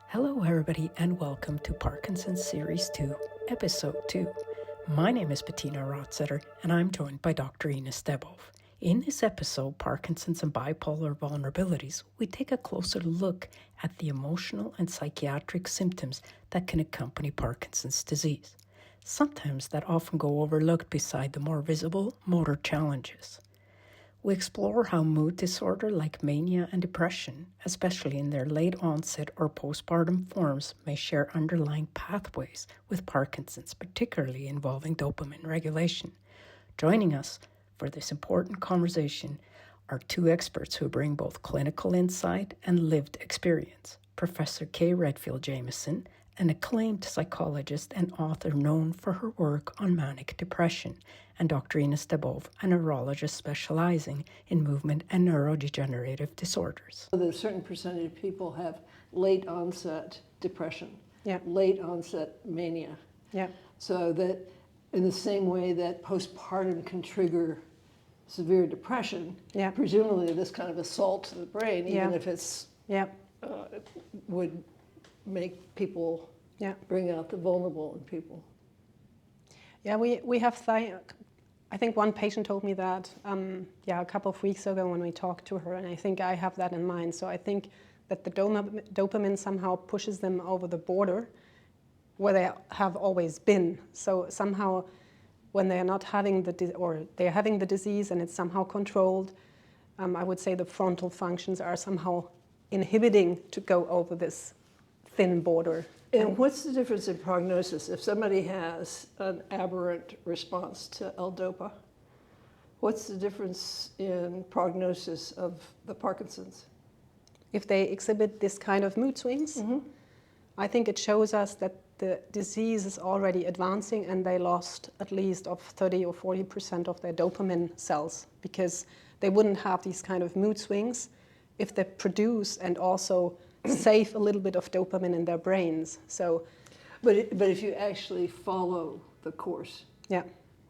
Hello everybody and welcome to Parkinson's Series 2, Episode 2. My name is Bettina Rotzetter and I'm joined by Dr. Ines Debove. In this episode, Parkinson's and Bipolar Vulnerabilities, we take a closer look at the emotional and psychiatric symptoms that can accompany Parkinson's disease. Sometimes that often go overlooked beside the more visible motor challenges. We explore how mood disorder like mania and depression, especially in their late onset or postpartum forms, may share underlying pathways with Parkinson's, particularly involving dopamine regulation. Joining us for this important conversation are two experts who bring both clinical insight and lived experience. Professor Redfield Jamison, an acclaimed psychologist and author known for her work on manic depression, and Dr. Ines Debove, a neurologist specializing in movement and neurodegenerative disorders. A certain percentage of people have late onset depression, Yeah. late onset mania. Yeah. So that in the same way that postpartum can trigger severe depression, Yeah. presumably this kind of assault to the brain, even Yeah. if it's Yeah. would make people Yeah. bring out the vulnerable in people. Yeah. We have. I think one patient told me that. A couple of weeks ago when we talked to her, and I think I have that in mind. So I think that the dopamine somehow pushes them over the border where they have always been. So somehow, when they are not having or they're having the disease and it's somehow controlled, I would say the frontal functions are somehow inhibiting to go over this thin border. And what's the difference in prognosis? If somebody has an aberrant response to L-DOPA, what's the difference in prognosis of the Parkinson's? If they exhibit this kind of mood swings, I think it shows us that the disease is already advancing and they lost at least of 30 or 40% of their dopamine cells, because they wouldn't have these kind of mood swings if they produce and also save a little bit of dopamine in their brains. So, But if you actually follow the course, yeah.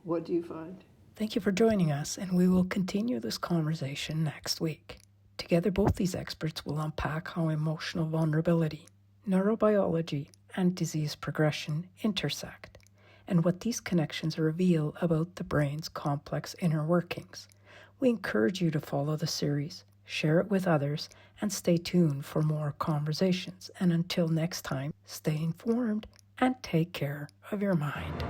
what do you find? Thank you for joining us, and we will continue this conversation next week. Together, both these experts will unpack how emotional vulnerability, neurobiology, and disease progression intersect, and what these connections reveal about the brain's complex inner workings. We encourage you to follow the series, share it with others, and stay tuned for more conversations. And until next time, stay informed and take care of your mind.